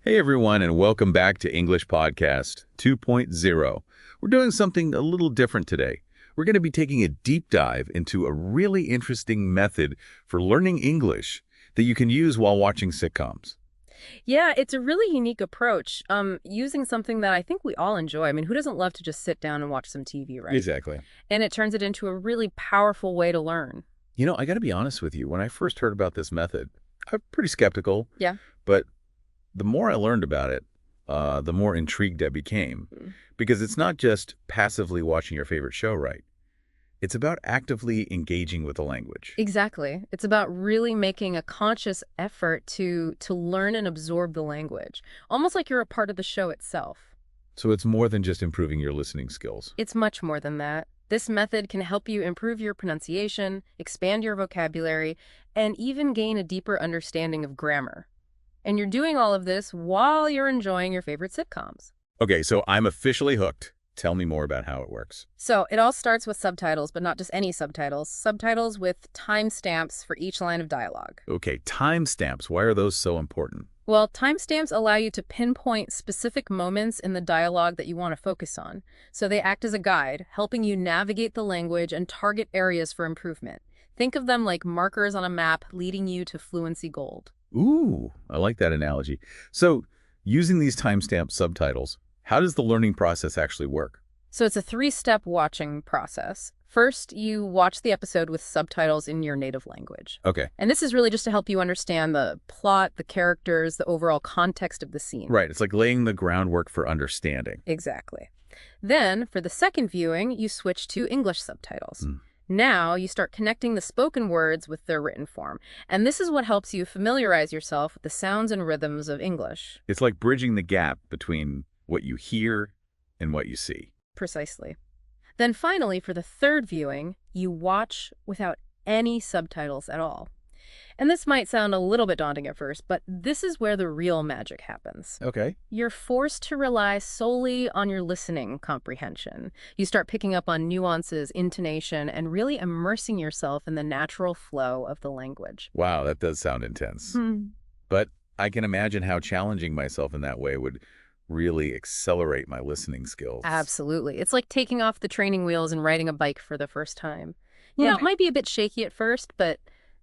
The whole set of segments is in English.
Hey everyone, and welcome back to English Podcast 2.0. We're doing something a little different today. We're going to be taking a deep dive into a really interesting method for learning English that you can use while watching sitcoms. Yeah, it's a really unique approach, using something that I think we all enjoy. I mean, who doesn't love to just sit down and watch some TV, right? Exactly. And it turns it into a really powerful way to learn. I got to be honest with you. When I first heard about this method, I'm pretty skeptical, Yeah. but the more I learned about it, the more intrigued I became. Mm. Because it's not just passively watching your favorite show, right? It's about actively engaging with the language. Exactly. It's about really making a conscious effort to learn and absorb the language, almost like you're a part of the show itself. So it's more than just improving your listening skills. It's much more than that. This method can help you improve your pronunciation, expand your vocabulary, and even gain a deeper understanding of grammar. And you're doing all of this while you're enjoying your favorite sitcoms. Okay, so I'm officially hooked. Tell me more about how it works. So it all starts with subtitles, but not just any subtitles. Subtitles with timestamps for each line of dialogue. Okay, timestamps. Why are those so important? Well, timestamps allow you to pinpoint specific moments in the dialogue that you want to focus on. So they act as a guide, helping you navigate the language and target areas for improvement. Think of them like markers on a map leading you to fluency gold. Ooh, I like that analogy. So, using these timestamp subtitles, how does the learning process actually work? So it's a three-step watching process. First, you watch the episode with subtitles in your native language. Okay, And this is really just to help you understand the plot, the characters, the overall context of the scene. right. It's like laying the groundwork for understanding. Exactly. Then, for the second viewing, you switch to English subtitles. Hmm. Now, you start connecting the spoken words with their written form. And this is what helps you familiarize yourself with the sounds and rhythms of English. It's like bridging the gap between what you hear and what you see. Precisely. Then finally, for the third viewing, you watch without any subtitles at all. And this might sound a little bit daunting at first, but this is where the real magic happens. Okay. You're forced to rely solely on your listening comprehension. You start picking up on nuances, intonation, and really immersing yourself in the natural flow of the language. Wow, that does sound intense. Hmm. But I can imagine how challenging myself in that way would really accelerate my listening skills. Absolutely. It's like taking off the training wheels and riding a bike for the first time. It might be a bit shaky at first, but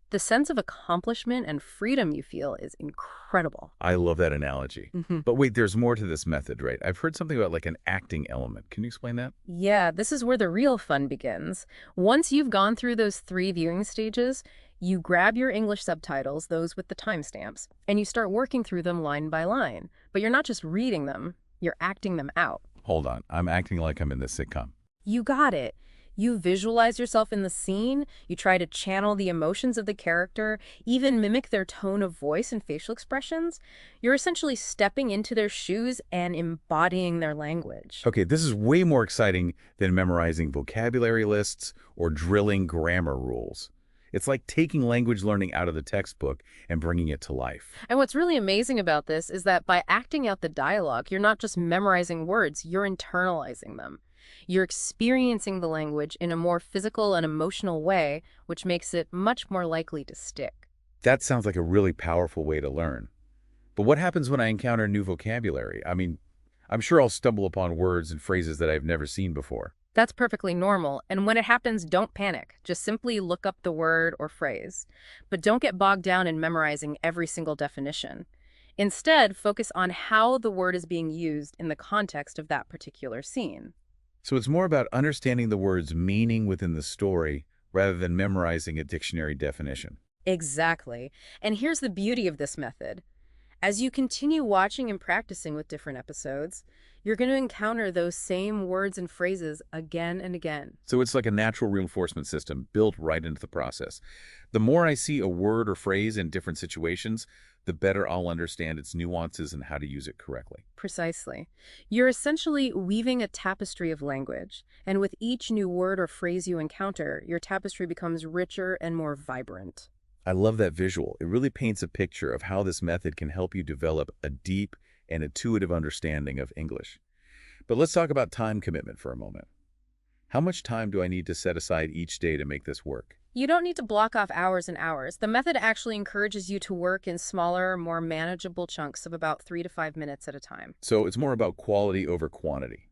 the sense of accomplishment and freedom you feel is incredible. I love that analogy. Hmm. But wait, there's more to this method, right? I've heard something about like an acting element. Can you explain that? Yeah, this is where the real fun begins. Once you've gone through those three viewing stages, you grab your English subtitles, those with the timestamps, and you start working through them line by line. But you're not just reading them, you're acting them out. Hold on. I'm acting like I'm in this sitcom. You got it. You visualize yourself in the scene, you try to channel the emotions of the character, even mimic their tone of voice and facial expressions. You're essentially stepping into their shoes and embodying their language. Okay, this is way more exciting than memorizing vocabulary lists or drilling grammar rules. It's like taking language learning out of the textbook and bringing it to life. And what's really amazing about this is that by acting out the dialogue, you're not just memorizing words, you're internalizing them. You're experiencing the language in a more physical and emotional way, which makes it much more likely to stick. That sounds like a really powerful way to learn. But what happens when I encounter new vocabulary? I mean, I'm sure I'll stumble upon words and phrases that I've never seen before. That's perfectly normal, and when it happens, don't panic. Just simply look up the word or phrase. But don't get bogged down in memorizing every single definition. Instead, focus on how the word is being used in the context of that particular scene. So it's more about understanding the word's meaning within the story rather than memorizing a dictionary definition. Exactly. And here's the beauty of this method. As you continue watching and practicing with different episodes, you're going to encounter those same words and phrases again and again. So it's like a natural reinforcement system built right into the process. The more I see a word or phrase in different situations, the better I'll understand its nuances and how to use it correctly. Precisely. You're essentially weaving a tapestry of language, and with each new word or phrase you encounter, your tapestry becomes richer and more vibrant. I love that visual. It really paints a picture of how this method can help you develop a deep and intuitive understanding of English. But let's talk about time commitment for a moment. How much time do I need to set aside each day to make this work? You don't need to block off hours and hours. The method actually encourages you to work in smaller, more manageable chunks of about 3 to 5 minutes at a time. So it's more about quality over quantity,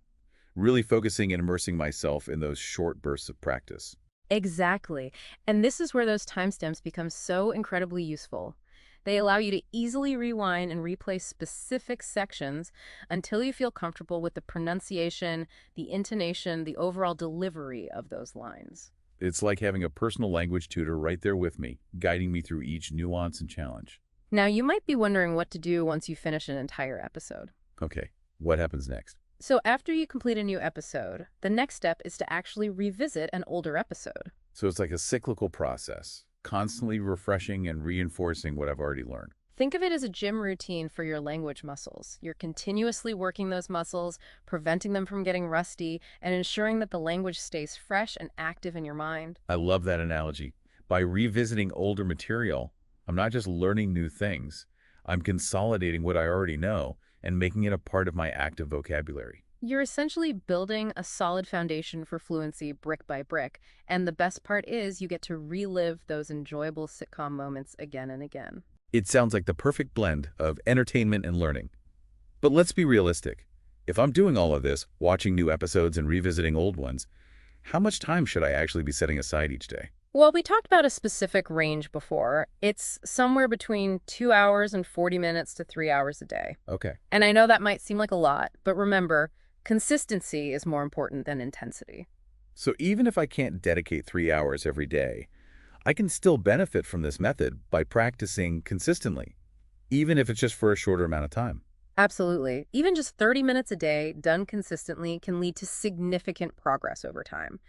really focusing and immersing myself in those short bursts of practice. Exactly. And this is where those timestamps become so incredibly useful. They allow you to easily rewind and replay specific sections until you feel comfortable with the pronunciation, the intonation, the overall delivery of those lines. It's like having a personal language tutor right there with me, guiding me through each nuance and challenge. Now, you might be wondering what to do once you finish an entire episode. Okay, what happens next? So after you complete a new episode, the next step is to actually revisit an older episode. So it's like a cyclical process, constantly refreshing and reinforcing what I've already learned. Think of it as a gym routine for your language muscles. You're continuously working those muscles, preventing them from getting rusty, and ensuring that the language stays fresh and active in your mind. I love that analogy. By revisiting older material, I'm not just learning new things, I'm consolidating what I already know and making it a part of my active vocabulary. You're essentially building a solid foundation for fluency brick by brick, and the best part is you get to relive those enjoyable sitcom moments again and again. It sounds like the perfect blend of entertainment and learning. But let's be realistic. If I'm doing all of this, watching new episodes and revisiting old ones, how much time should I actually be setting aside each day? Well, we talked about a specific range before. It's somewhere between 2 hours and 40 minutes to 3 hours a day. Okay. And I know that might seem like a lot, but remember, consistency is more important than intensity. So even if I can't dedicate 3 hours every day, I can still benefit from this method by practicing consistently, even if it's just for a shorter amount of time. Absolutely. Even just 30 minutes a day, done consistently, can lead to significant progress over time.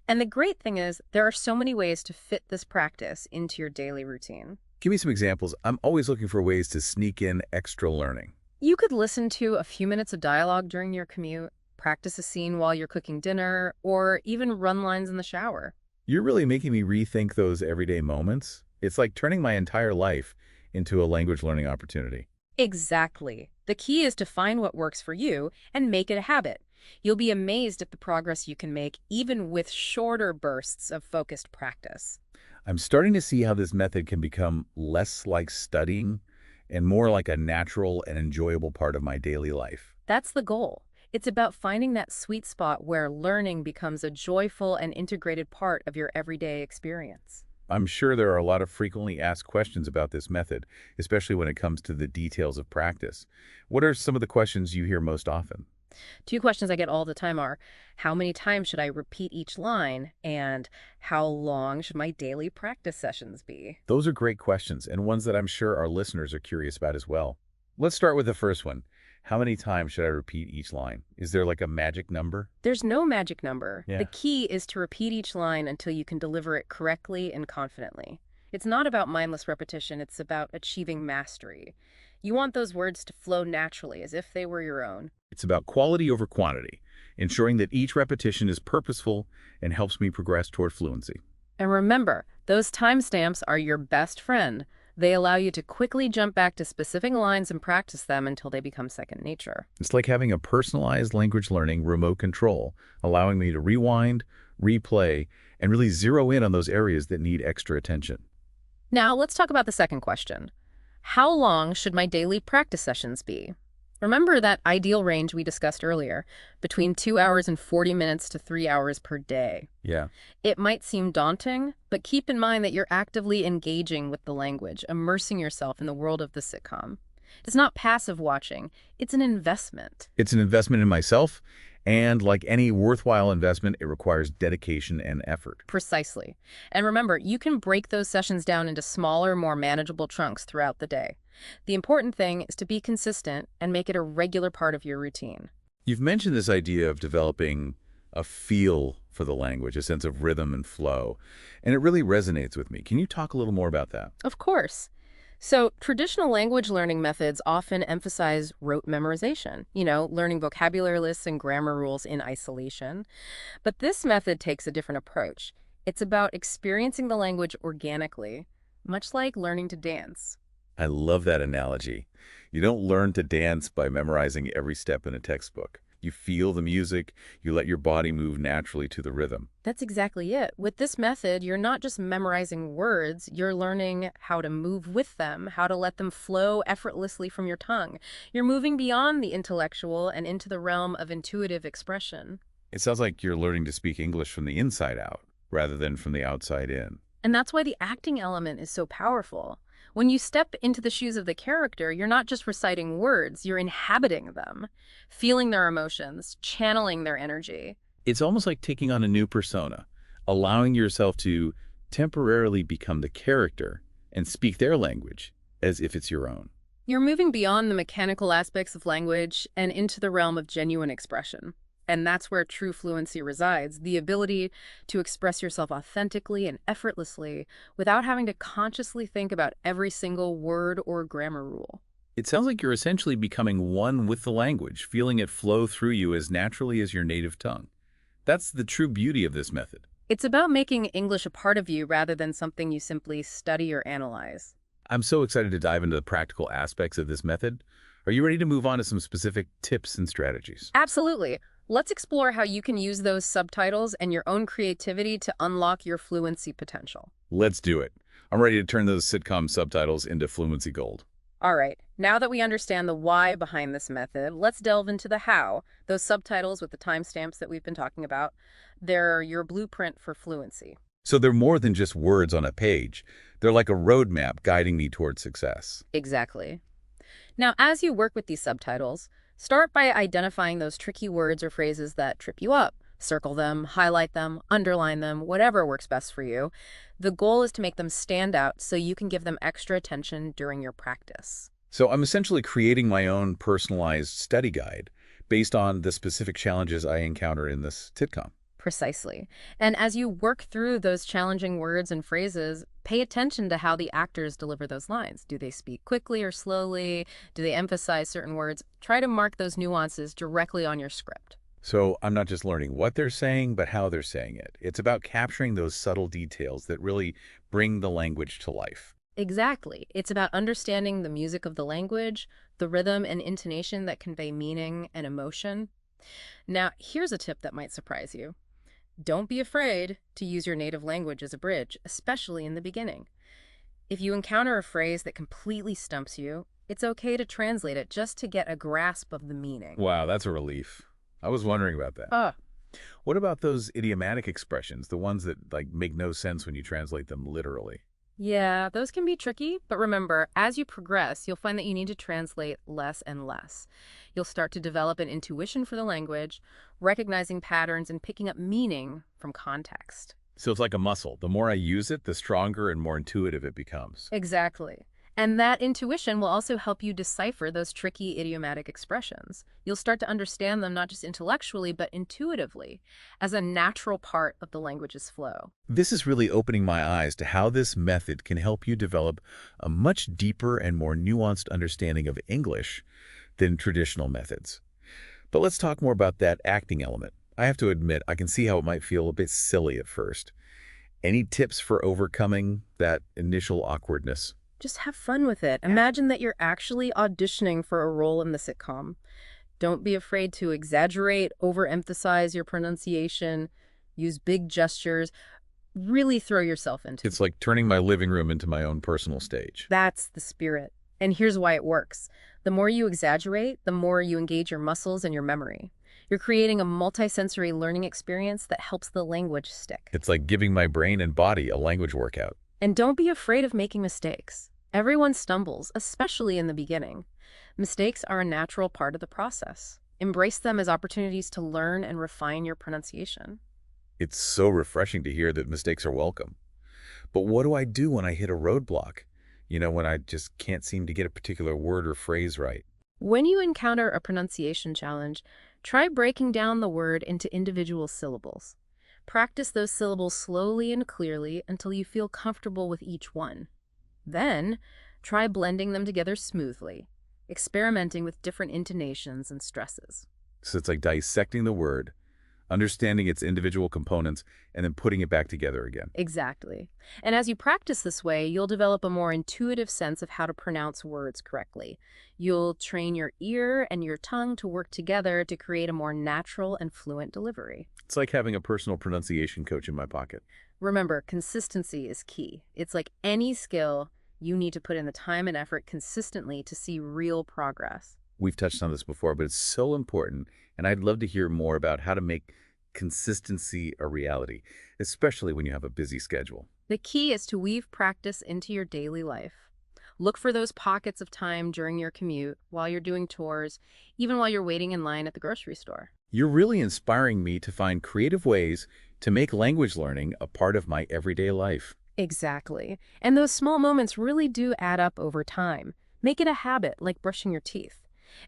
And the great thing is, there are so many ways to fit this practice into your daily routine. Give me some examples. I'm always looking for ways to sneak in extra learning. You could listen to a few minutes of dialogue during your commute, practice a scene while you're cooking dinner, or even run lines in the shower. You're really making me rethink those everyday moments. It's like turning my entire life into a language learning opportunity. Exactly. The key is to find what works for you and make it a habit. You'll be amazed at the progress you can make even with shorter bursts of focused practice. I'm starting to see how this method can become less like studying and more like a natural and enjoyable part of my daily life. That's the goal. It's about finding that sweet spot where learning becomes a joyful and integrated part of your everyday experience. I'm sure there are a lot of frequently asked questions about this method, especially when it comes to the details of practice. What are some of the questions you hear most often? Two questions I get all the time are, how many times should I repeat each line? And how long should my daily practice sessions be? Those are great questions and ones that I'm sure our listeners are curious about as well. Let's start with the first one. How many times should I repeat each line? Is there like a magic number? There's no magic number. Yeah. The key is to repeat each line until you can deliver it correctly and confidently. It's not about mindless repetition, it's about achieving mastery. You want those words to flow naturally, as if they were your own. It's about quality over quantity, ensuring that each repetition is purposeful and helps me progress toward fluency. And remember, those timestamps are your best friend. They allow you to quickly jump back to specific lines and practice them until they become second nature. It's like having a personalized language learning remote control, allowing me to rewind, replay, and really zero in on those areas that need extra attention. Now, let's talk about the second question. How long should my daily practice sessions be? Remember that ideal range we discussed earlier, between 2 hours and 40 minutes to 3 hours per day. Yeah. It might seem daunting, but keep in mind that you're actively engaging with the language, immersing yourself in the world of the sitcom. It's not passive watching, it's an investment. It's an investment in myself, and like any worthwhile investment, it requires dedication and effort. Precisely. And remember, you can break those sessions down into smaller, more manageable chunks throughout the day. The important thing is to be consistent and make it a regular part of your routine. You've mentioned this idea of developing a feel for the language, a sense of rhythm and flow, and it really resonates with me. Can you talk a little more about that? Of course. So traditional language learning methods often emphasize rote memorization, learning vocabulary lists and grammar rules in isolation. But this method takes a different approach. It's about experiencing the language organically, much like learning to dance. I love that analogy. You don't learn to dance by memorizing every step in a textbook. You feel the music, you let your body move naturally to the rhythm. That's exactly it. With this method, you're not just memorizing words, you're learning how to move with them, how to let them flow effortlessly from your tongue. You're moving beyond the intellectual and into the realm of intuitive expression. It sounds like you're learning to speak English from the inside out, rather than from the outside in. And that's why the acting element is so powerful. When you step into the shoes of the character, you're not just reciting words, you're inhabiting them, feeling their emotions, channeling their energy. It's almost like taking on a new persona, allowing yourself to temporarily become the character and speak their language as if it's your own. You're moving beyond the mechanical aspects of language and into the realm of genuine expression. And that's where true fluency resides, the ability to express yourself authentically and effortlessly without having to consciously think about every single word or grammar rule. It sounds like you're essentially becoming one with the language, feeling it flow through you as naturally as your native tongue. That's the true beauty of this method. It's about making English a part of you rather than something you simply study or analyze. I'm so excited to dive into the practical aspects of this method. Are you ready to move on to some specific tips and strategies? Absolutely. Let's explore how you can use those subtitles and your own creativity to unlock your fluency potential. Let's do it. I'm ready to turn those sitcom subtitles into fluency gold. All right, now that we understand the why behind this method, let's delve into the how. Those subtitles with the timestamps that we've been talking about, they're your blueprint for fluency. So they're more than just words on a page. They're like a roadmap guiding me toward success. Exactly. Now, as you work with these subtitles, start by identifying those tricky words or phrases that trip you up. Circle them, highlight them, underline them, whatever works best for you. The goal is to make them stand out so you can give them extra attention during your practice. So I'm essentially creating my own personalized study guide based on the specific challenges I encounter in this sitcom. Precisely. And as you work through those challenging words and phrases, pay attention to how the actors deliver those lines. Do they speak quickly or slowly? Do they emphasize certain words? Try to mark those nuances directly on your script. So I'm not just learning what they're saying, but how they're saying it. It's about capturing those subtle details that really bring the language to life. Exactly. It's about understanding the music of the language, the rhythm and intonation that convey meaning and emotion. Now, here's a tip that might surprise you. Don't be afraid to use your native language as a bridge, especially in the beginning. If you encounter a phrase that completely stumps you, it's okay to translate it just to get a grasp of the meaning. Wow, that's a relief. I was wondering about that. Ah, What about those idiomatic expressions, the ones that make no sense when you translate them literally? yeah, those can be tricky, but remember, as you progress, you'll find that you need to translate less and less. You'll start to develop an intuition for the language, recognizing patterns and picking up meaning from context. So it's like a muscle. The more I use it, the stronger and more intuitive it becomes. Exactly. And that intuition will also help you decipher those tricky idiomatic expressions. You'll start to understand them not just intellectually, but intuitively, as a natural part of the language's flow. This is really opening my eyes to how this method can help you develop a much deeper and more nuanced understanding of English than traditional methods. But let's talk more about that acting element. I have to admit, I can see how it might feel a bit silly at first. Any tips for overcoming that initial awkwardness? Just have fun with it. Imagine that you're actually auditioning for a role in the sitcom. Don't be afraid to exaggerate, overemphasize your pronunciation, use big gestures. Really throw yourself into it. It's like turning my living room into my own personal stage. That's the spirit. And here's why it works. The more you exaggerate, the more you engage your muscles and your memory. You're creating a multisensory learning experience that helps the language stick. It's like giving my brain and body a language workout. And don't be afraid of making mistakes. Everyone stumbles, especially in the beginning. Mistakes are a natural part of the process. Embrace them as opportunities to learn and refine your pronunciation. It's so refreshing to hear that mistakes are welcome. But what do I do when I hit a roadblock? When I just can't seem to get a particular word or phrase right. When you encounter a pronunciation challenge, try breaking down the word into individual syllables. Practice those syllables slowly and clearly until you feel comfortable with each one. Then, try blending them together smoothly, experimenting with different intonations and stresses. So it's like dissecting the word, understanding its individual components, and then putting it back together again. Exactly. And as you practice this way, you'll develop a more intuitive sense of how to pronounce words correctly. You'll train your ear and your tongue to work together to create a more natural and fluent delivery. It's like having a personal pronunciation coach in my pocket. Remember, consistency is key. It's like any skill, you need to put in the time and effort consistently to see real progress. We've touched on this before, but it's so important, and I'd love to hear more about how to make consistency a reality, especially when you have a busy schedule. The key is to weave practice into your daily life. Look for those pockets of time during your commute, while you're doing chores, even while you're waiting in line at the grocery store. You're really inspiring me to find creative ways to make language learning a part of my everyday life. Exactly. And those small moments really do add up over time. Make it a habit, like brushing your teeth.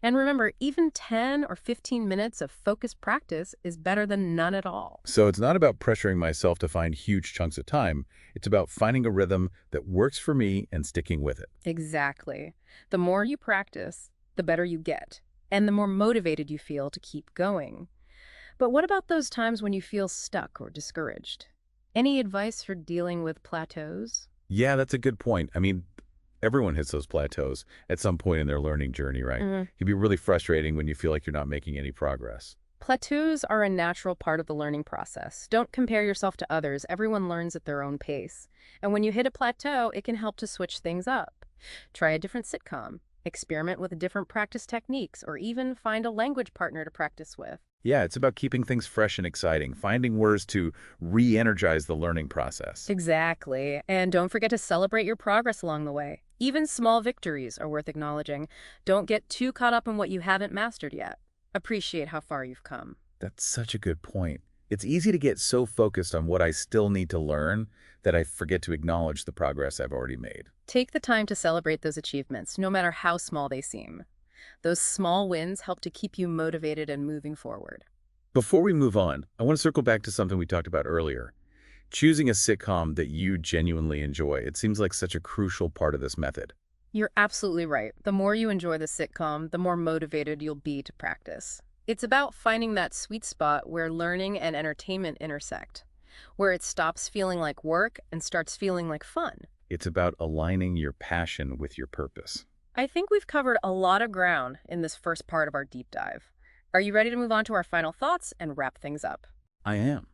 And remember, even 10 or 15 minutes of focused practice is better than none at all. So it's not about pressuring myself to find huge chunks of time. It's about finding a rhythm that works for me and sticking with it. Exactly. The more you practice, the better you get, and the more motivated you feel to keep going. But what about those times when you feel stuck or discouraged? Any advice for dealing with plateaus? Yeah, that's a good point. I mean, everyone hits those plateaus at some point in their learning journey, right? It can be really frustrating when you feel like you're not making any progress. Plateaus are a natural part of the learning process. Don't compare yourself to others. Everyone learns at their own pace. And when you hit a plateau, it can help to switch things up. Try a different sitcom, experiment with different practice techniques, or even find a language partner to practice with. Yeah, it's about keeping things fresh and exciting, finding words to re-energize the learning process. Exactly. And don't forget to celebrate your progress along the way. Even small victories are worth acknowledging. Don't get too caught up in what you haven't mastered yet. Appreciate how far you've come. That's such a good point. It's easy to get so focused on what I still need to learn that I forget to acknowledge the progress I've already made. Take the time to celebrate those achievements, no matter how small they seem. Those small wins help to keep you motivated and moving forward. Before we move on, I want to circle back to something we talked about earlier. Choosing a sitcom that you genuinely enjoy. It seems like such a crucial part of this method. You're absolutely right. The more you enjoy the sitcom, the more motivated you'll be to practice. It's about finding that sweet spot where learning and entertainment intersect, where it stops feeling like work and starts feeling like fun. It's about aligning your passion with your purpose. I think we've covered a lot of ground in this first part of our deep dive. Are you ready to move on to our final thoughts and wrap things up? I am.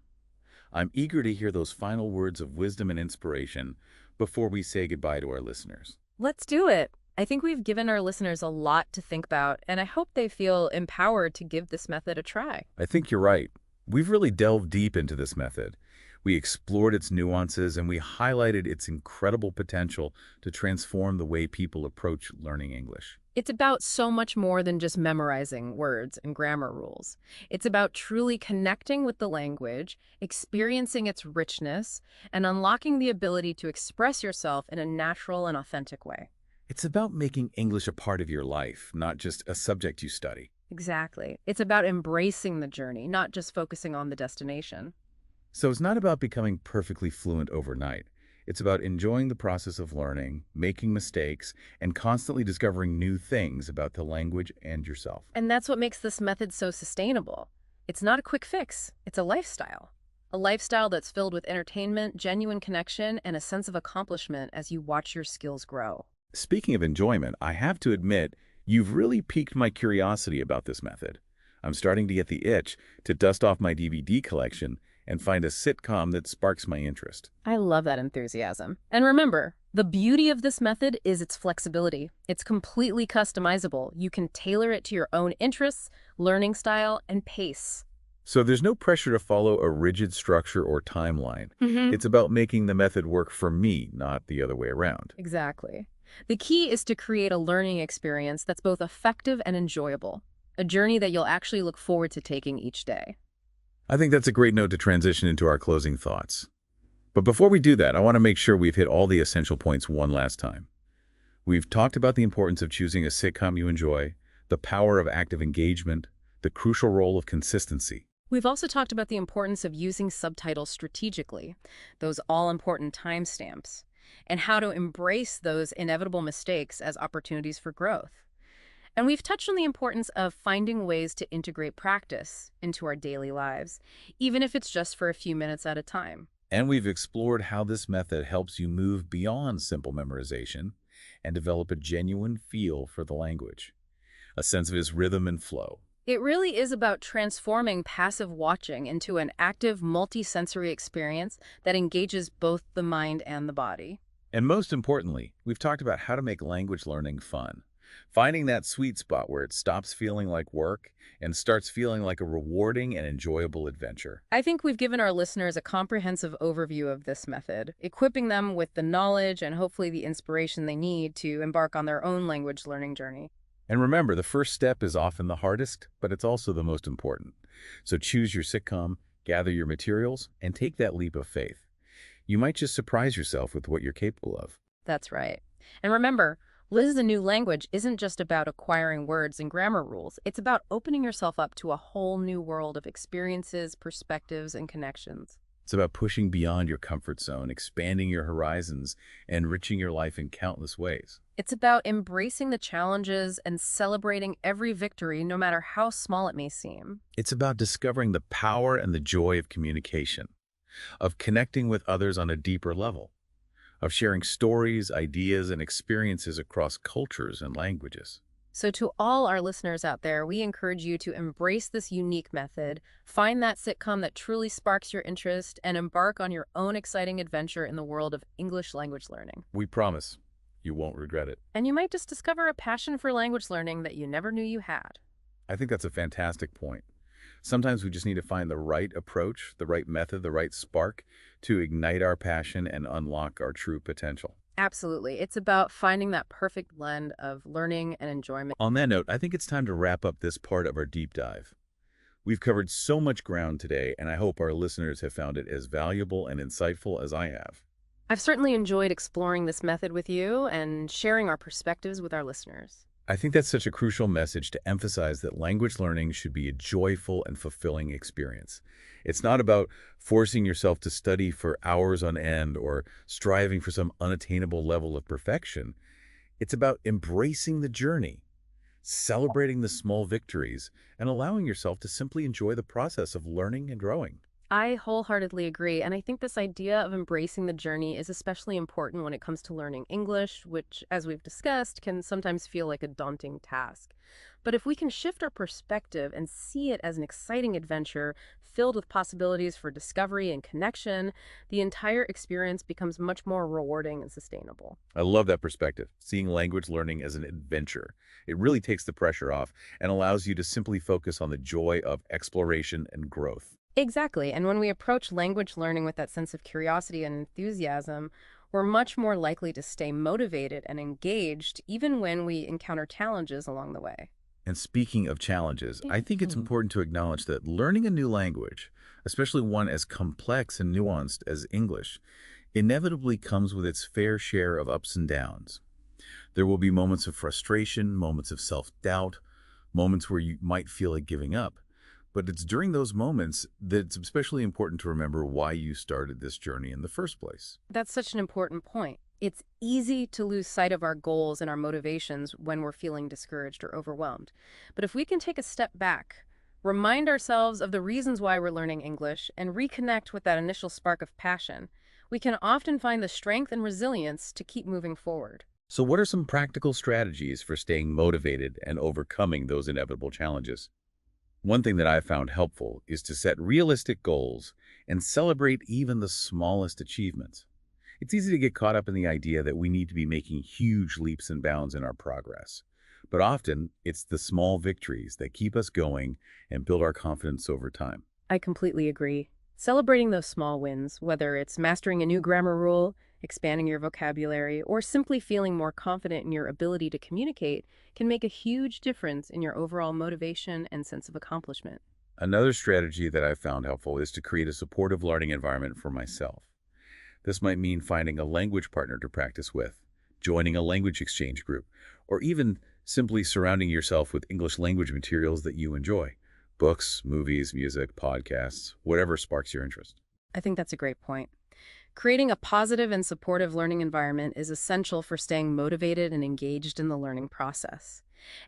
I'm eager to hear those final words of wisdom and inspiration before we say goodbye to our listeners. Let's do it. I think we've given our listeners a lot to think about, and I hope they feel empowered to give this method a try. I think you're right. We've really delved deep into this method. We explored its nuances and we highlighted its incredible potential to transform the way people approach learning English. It's about so much more than just memorizing words and grammar rules. It's about truly connecting with the language, experiencing its richness, and unlocking the ability to express yourself in a natural and authentic way. It's about making English a part of your life, not just a subject you study. Exactly. It's about embracing the journey, not just focusing on the destination. So it's not about becoming perfectly fluent overnight. It's about enjoying the process of learning, making mistakes, and constantly discovering new things about the language and yourself. And that's what makes this method so sustainable. It's not a quick fix, it's a lifestyle. A lifestyle that's filled with entertainment, genuine connection, and a sense of accomplishment as you watch your skills grow. Speaking of enjoyment, I have to admit, you've really piqued my curiosity about this method. I'm starting to get the itch to dust off my DVD collection and find a sitcom that sparks my interest. I love that enthusiasm. And remember, the beauty of this method is its flexibility. It's completely customizable. You can tailor it to your own interests, learning style, and pace. So there's no pressure to follow a rigid structure or timeline. Mm-hmm. It's about making the method work for me, not the other way around. Exactly. The key is to create a learning experience that's both effective and enjoyable, a journey that you'll actually look forward to taking each day. I think that's a great note to transition into our closing thoughts. But before we do that, I want to make sure we've hit all the essential points one last time. We've talked about the importance of choosing a sitcom you enjoy, the power of active engagement, the crucial role of consistency. We've also talked about the importance of using subtitles strategically, those all-important timestamps, and how to embrace those inevitable mistakes as opportunities for growth. And we've touched on the importance of finding ways to integrate practice into our daily lives, even if it's just for a few minutes at a time. And we've explored how this method helps you move beyond simple memorization and develop a genuine feel for the language, a sense of its rhythm and flow. It really is about transforming passive watching into an active, multisensory experience that engages both the mind and the body. And most importantly, we've talked about how to make language learning fun. Finding that sweet spot where it stops feeling like work and starts feeling like a rewarding and enjoyable adventure. I think we've given our listeners a comprehensive overview of this method, equipping them with the knowledge and hopefully the inspiration they need to embark on their own language learning journey. And remember, the first step is often the hardest, but it's also the most important. So choose your sitcom, gather your materials, and take that leap of faith. You might just surprise yourself with what you're capable of. That's right. And remember, Liz a New Language isn't just about acquiring words and grammar rules. It's about opening yourself up to a whole new world of experiences, perspectives, and connections. It's about pushing beyond your comfort zone, expanding your horizons, and enriching your life in countless ways. It's about embracing the challenges and celebrating every victory, no matter how small it may seem. It's about discovering the power and the joy of communication, of connecting with others on a deeper level, of sharing stories, ideas, and experiences across cultures and languages. So to all our listeners out there, we encourage you to embrace this unique method, find that sitcom that truly sparks your interest, and embark on your own exciting adventure in the world of English language learning. We promise you won't regret it. And you might just discover a passion for language learning that you never knew you had. I think that's a fantastic point. Sometimes we just need to find the right approach, the right method, the right spark to ignite our passion and unlock our true potential. Absolutely. It's about finding that perfect blend of learning and enjoyment. On that note, I think it's time to wrap up this part of our deep dive. We've covered so much ground today, and I hope our listeners have found it as valuable and insightful as I have. I've certainly enjoyed exploring this method with you and sharing our perspectives with our listeners. I think that's such a crucial message to emphasize that language learning should be a joyful and fulfilling experience. It's not about forcing yourself to study for hours on end or striving for some unattainable level of perfection. It's about embracing the journey, celebrating the small victories, and allowing yourself to simply enjoy the process of learning and growing. I wholeheartedly agree, and I think this idea of embracing the journey is especially important when it comes to learning English, which, as we've discussed, can sometimes feel like a daunting task. But if we can shift our perspective and see it as an exciting adventure filled with possibilities for discovery and connection, the entire experience becomes much more rewarding and sustainable. I love that perspective, seeing language learning as an adventure. It really takes the pressure off and allows you to simply focus on the joy of exploration and growth. Exactly. And when we approach language learning with that sense of curiosity and enthusiasm, we're much more likely to stay motivated and engaged even when we encounter challenges along the way. And speaking of challenges, I think it's important to acknowledge that learning a new language, especially one as complex and nuanced as English, inevitably comes with its fair share of ups and downs. There will be moments of frustration, moments of self-doubt, moments where you might feel like giving up. But it's during those moments that it's especially important to remember why you started this journey in the first place. That's such an important point. It's easy to lose sight of our goals and our motivations when we're feeling discouraged or overwhelmed. But if we can take a step back, remind ourselves of the reasons why we're learning English, and reconnect with that initial spark of passion, we can often find the strength and resilience to keep moving forward. So what are some practical strategies for staying motivated and overcoming those inevitable challenges? One thing that I've found helpful is to set realistic goals and celebrate even the smallest achievements. It's easy to get caught up in the idea that we need to be making huge leaps and bounds in our progress. But often, it's the small victories that keep us going and build our confidence over time. I completely agree. Celebrating those small wins, whether it's mastering a new grammar rule, expanding your vocabulary, or simply feeling more confident in your ability to communicate, can make a huge difference in your overall motivation and sense of accomplishment. Another strategy that I've found helpful is to create a supportive learning environment for myself. This might mean finding a language partner to practice with, joining a language exchange group, or even simply surrounding yourself with English language materials that you enjoy. Books, movies, music, podcasts, whatever sparks your interest. I think that's a great point. Creating a positive and supportive learning environment is essential for staying motivated and engaged in the learning process.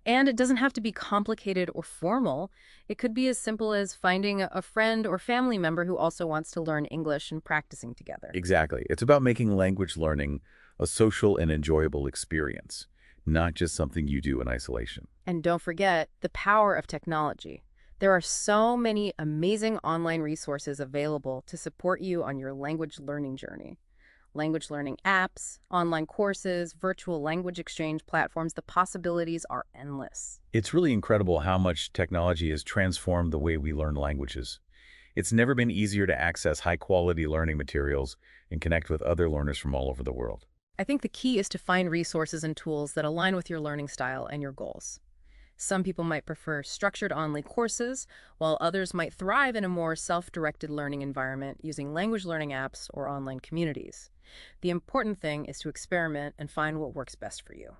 And it doesn't have to be complicated or formal. It could be as simple as finding a friend or family member who also wants to learn English and practicing together. Exactly. It's about making language learning a social and enjoyable experience, not just something you do in isolation. And don't forget the power of technology. There are so many amazing online resources available to support you on your language learning journey. Language learning apps, online courses, virtual language exchange platforms, the possibilities are endless. It's really incredible how much technology has transformed the way we learn languages. It's never been easier to access high-quality learning materials and connect with other learners from all over the world. I think the key is to find resources and tools that align with your learning style and your goals. Some people might prefer structured online courses, while others might thrive in a more self-directed learning environment using language learning apps or online communities. The important thing is to experiment and find what works best for you.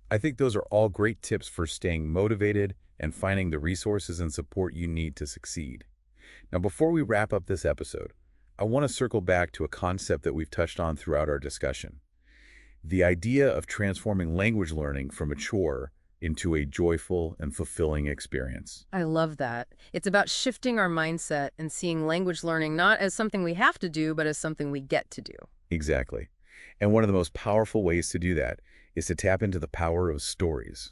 I think those are all great tips for staying motivated and finding the resources and support you need to succeed. Now, before we wrap up this episode, I want to circle back to a concept that we've touched on throughout our discussion. The idea of transforming language learning from a chore into a joyful and fulfilling experience. I love that. It's about shifting our mindset and seeing language learning not as something we have to do, but as something we get to do. Exactly. And one of the most powerful ways to do that is to tap into the power of stories.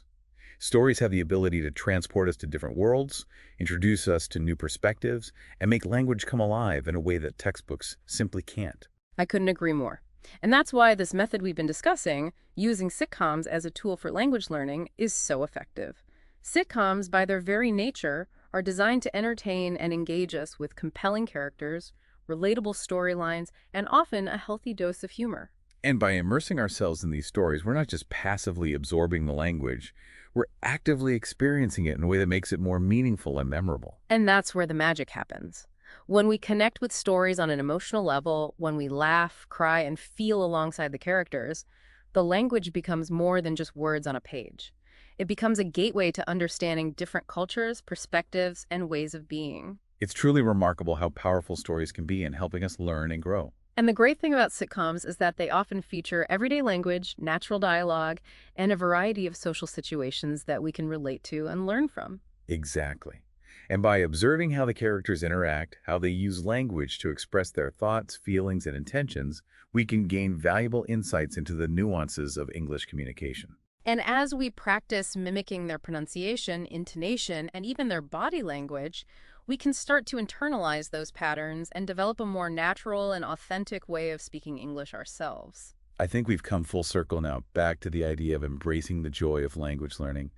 Stories have the ability to transport us to different worlds, introduce us to new perspectives, and make language come alive in a way that textbooks simply can't. I couldn't agree more. And that's why this method we've been discussing, using sitcoms as a tool for language learning, is so effective. Sitcoms, by their very nature, are designed to entertain and engage us with compelling characters, relatable storylines, and often a healthy dose of humor. And by immersing ourselves in these stories, we're not just passively absorbing the language, we're actively experiencing it in a way that makes it more meaningful and memorable. And that's where the magic happens. When we connect with stories on an emotional level, when we laugh, cry, and feel alongside the characters, the language becomes more than just words on a page. It becomes a gateway to understanding different cultures, perspectives, and ways of being. It's truly remarkable how powerful stories can be in helping us learn and grow. And the great thing about sitcoms is that they often feature everyday language, natural dialogue, and a variety of social situations that we can relate to and learn from. Exactly. And by observing how the characters interact, how they use language to express their thoughts, feelings, and intentions, we can gain valuable insights into the nuances of English communication. And as we practice mimicking their pronunciation, intonation, and even their body language, we can start to internalize those patterns and develop a more natural and authentic way of speaking English ourselves. I think we've come full circle now, back to the idea of embracing the joy of language learning.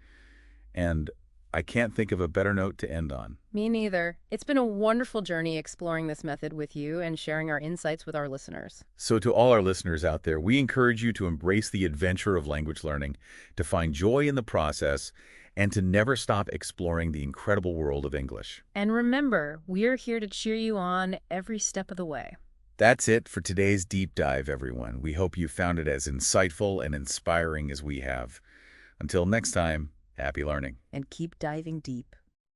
And I can't think of a better note to end on. Me neither. It's been a wonderful journey exploring this method with you and sharing our insights with our listeners. So to all our listeners out there, we encourage you to embrace the adventure of language learning, to find joy in the process, and to never stop exploring the incredible world of English. And remember, we're here to cheer you on every step of the way. That's it for today's deep dive, everyone. We hope you found it as insightful and inspiring as we have. Until next time, happy learning. And keep diving deep.